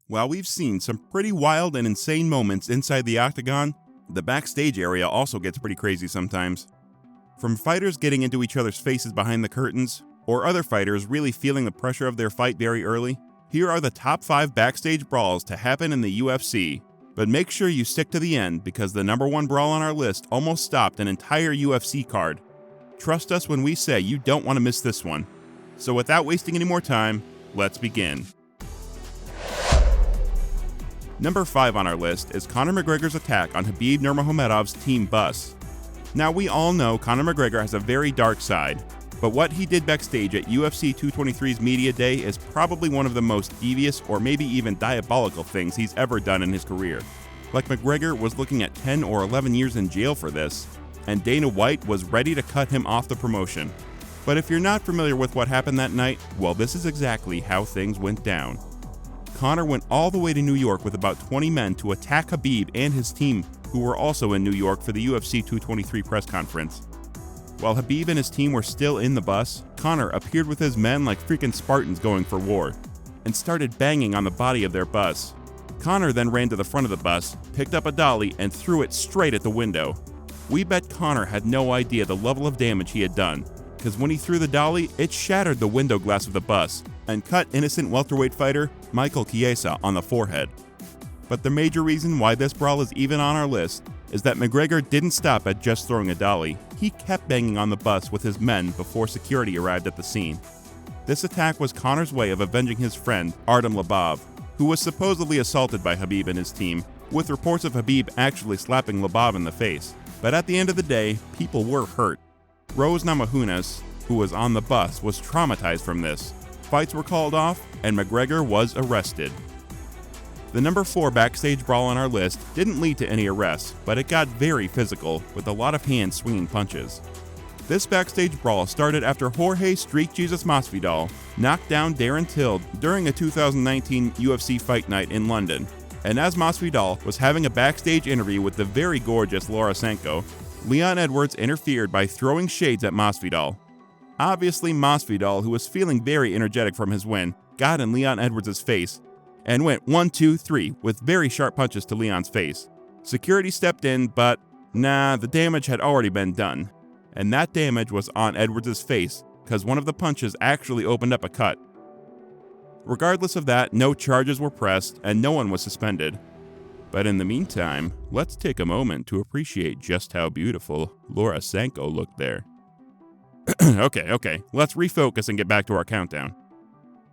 While we've seen some pretty wild and insane moments inside the octagon, the backstage area also gets pretty crazy sometimes. From fighters getting into each other's faces behind the curtains, or other fighters really feeling the pressure of their fight very early, here are the top 5 backstage brawls to happen in the UFC. But make sure you stick to the end because the number 1 brawl on our list almost stopped an entire UFC card. Trust us when we say you don't want to miss this one. So without wasting any more time, let's begin. Number 5 on our list is Conor McGregor's attack on Khabib Nurmagomedov's team bus. Now we all know Conor McGregor has a very dark side, but what he did backstage at UFC 223's media day is probably one of the most devious or maybe even diabolical things he's ever done in his career. Like McGregor was looking at 10 or 11 years in jail for this, and Dana White was ready to cut him off the promotion. But if you're not familiar with what happened that night, well, this is exactly how things went down. Conor went all the way to New York with about 20 men to attack Khabib and his team, who were also in New York for the UFC 223 press conference. While Khabib and his team were still in the bus, Conor appeared with his men like freaking Spartans going for war, and started banging on the body of their bus. Conor then ran to the front of the bus, picked up a dolly, and threw it straight at the window. We bet Conor had no idea the level of damage he had done, because when he threw the dolly, it shattered the window glass of the bus and cut innocent welterweight fighter Michael Chiesa on the forehead. But the major reason why this brawl is even on our list is that McGregor didn't stop at just throwing a dolly. He kept banging on the bus with his men before security arrived at the scene. This attack was Conor's way of avenging his friend Artem Lobov, who was supposedly assaulted by Khabib and his team, with reports of Khabib actually slapping Lobov in the face. But at the end of the day, people were hurt. Rose Namajunas, who was on the bus, was traumatized from this. Fights were called off, and McGregor was arrested. The number 4 backstage brawl on our list didn't lead to any arrests, but it got very physical, with a lot of hands swinging punches. This backstage brawl started after Jorge Street Jesus Masvidal knocked down Darren Till during a 2019 UFC Fight Night in London. And as Masvidal was having a backstage interview with the very gorgeous Laura Sanko, Leon Edwards interfered by throwing shades at Masvidal. Obviously, Masvidal, who was feeling very energetic from his win, got in Leon Edwards' face and went 1, 2, 3 with very sharp punches to Leon's face. Security stepped in, but the damage had already been done. And that damage was on Edwards' face, because one of the punches actually opened up a cut. Regardless of that, no charges were pressed and no one was suspended. But in the meantime, let's take a moment to appreciate just how beautiful Laura Sanko looked there. Okay, let's refocus and get back to our countdown.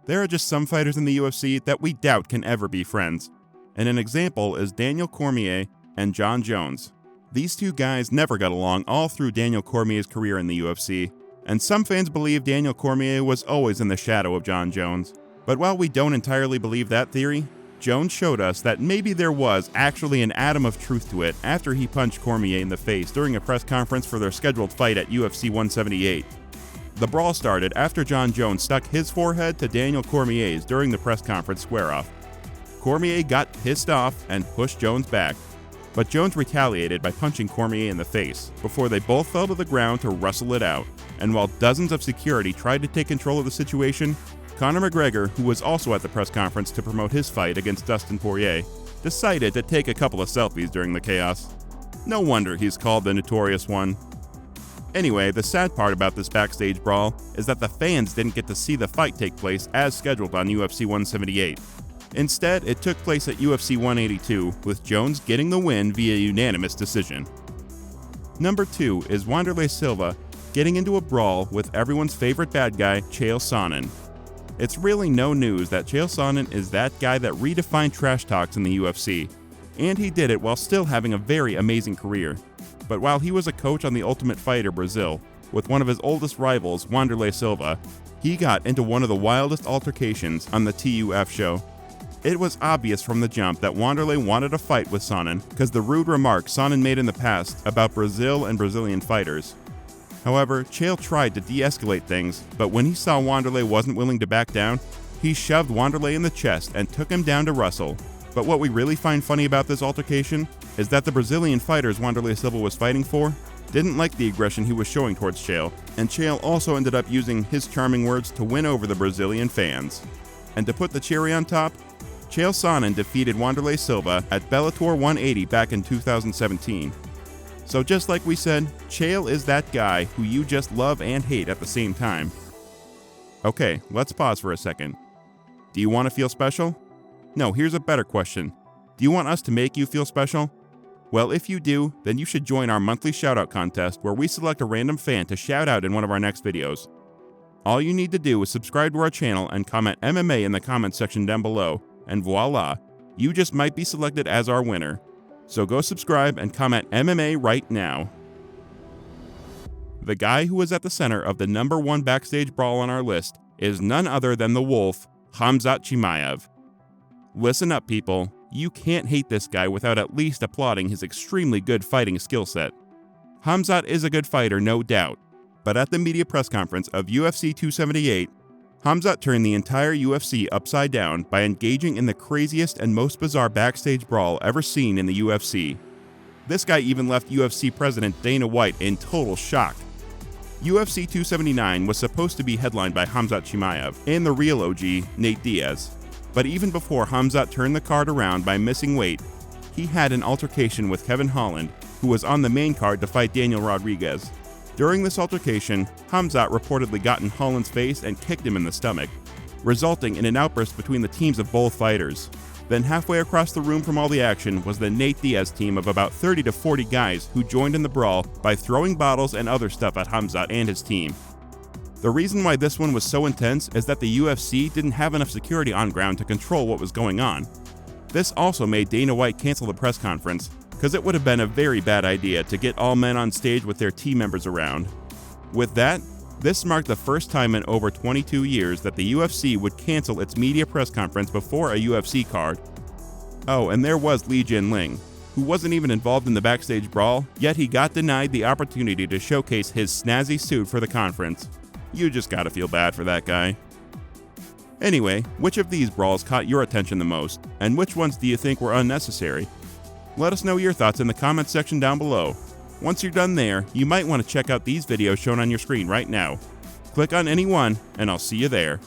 There are just some fighters in the UFC that we doubt can ever be friends, and an example is Daniel Cormier and Jon Jones. These two guys never got along all through Daniel Cormier's career in the UFC, and some fans believe Daniel Cormier was always in the shadow of Jon Jones. But while we don't entirely believe that theory, Jones showed us that maybe there was actually an atom of truth to it after he punched Cormier in the face during a press conference for their scheduled fight at UFC 178. The brawl started after Jon Jones stuck his forehead to Daniel Cormier's during the press conference square-off. Cormier got pissed off and pushed Jones back, but Jones retaliated by punching Cormier in the face before they both fell to the ground to wrestle it out. And while dozens of security tried to take control of the situation, Conor McGregor, who was also at the press conference to promote his fight against Dustin Poirier, decided to take a couple of selfies during the chaos. No wonder he's called the Notorious One. Anyway, the sad part about this backstage brawl is that the fans didn't get to see the fight take place as scheduled on UFC 178. Instead, it took place at UFC 182, with Jones getting the win via unanimous decision. Number 2 is Wanderlei Silva getting into a brawl with everyone's favorite bad guy, Chael Sonnen. It's really no news that Chael Sonnen is that guy that redefined trash talks in the UFC, and he did it while still having a very amazing career. But while he was a coach on The Ultimate Fighter Brazil, with one of his oldest rivals, Wanderlei Silva, he got into one of the wildest altercations on the TUF show. It was obvious from the jump that Wanderlei wanted a fight with Sonnen because the rude remarks Sonnen made in the past about Brazil and Brazilian fighters. However, Chael tried to de-escalate things, but when he saw Wanderlei wasn't willing to back down, he shoved Wanderlei in the chest and took him down to wrestle. But what we really find funny about this altercation is that the Brazilian fighters Wanderlei Silva was fighting for didn't like the aggression he was showing towards Chael, and Chael also ended up using his charming words to win over the Brazilian fans. And to put the cherry on top, Chael Sonnen defeated Wanderlei Silva at Bellator 180 back in 2017. So just like we said, Chael is that guy who you just love and hate at the same time. Okay, let's pause for a second. Do you want to feel special? No, here's a better question. Do you want us to make you feel special? Well, if you do, then you should join our monthly shoutout contest where we select a random fan to shout out in one of our next videos. All you need to do is subscribe to our channel and comment MMA in the comments section down below, and voila, you just might be selected as our winner. So go subscribe and comment MMA right now. The guy who is at the center of the #1 backstage brawl on our list is none other than the Wolf, Khamzat Chimaev. Listen up, people. You can't hate this guy without at least applauding his extremely good fighting skill set. Khamzat is a good fighter, no doubt, but at the media press conference of UFC 278, Khamzat turned the entire UFC upside down by engaging in the craziest and most bizarre backstage brawl ever seen in the UFC. This guy even left UFC President Dana White in total shock. UFC 279 was supposed to be headlined by Khamzat Chimaev and the real OG, Nate Diaz. But even before Khamzat turned the card around by missing weight, he had an altercation with Kevin Holland, who was on the main card to fight Daniel Rodriguez. During this altercation, Khamzat reportedly got in Holland's face and kicked him in the stomach, resulting in an outburst between the teams of both fighters. Then halfway across the room from all the action was the Nate Diaz team of about 30 to 40 guys who joined in the brawl by throwing bottles and other stuff at Khamzat and his team. The reason why this one was so intense is that the UFC didn't have enough security on ground to control what was going on. This also made Dana White cancel the press conference, because it would have been a very bad idea to get all men on stage with their team members around. With that, this marked the first time in over 22 years that the UFC would cancel its media press conference before a UFC card. Oh, and there was Li Jinling, who wasn't even involved in the backstage brawl, yet he got denied the opportunity to showcase his snazzy suit for the conference. You just gotta feel bad for that guy. Anyway, which of these brawls caught your attention the most, and which ones do you think were unnecessary? Let us know your thoughts in the comments section down below. Once you're done there, you might want to check out these videos shown on your screen right now. Click on any one, and I'll see you there.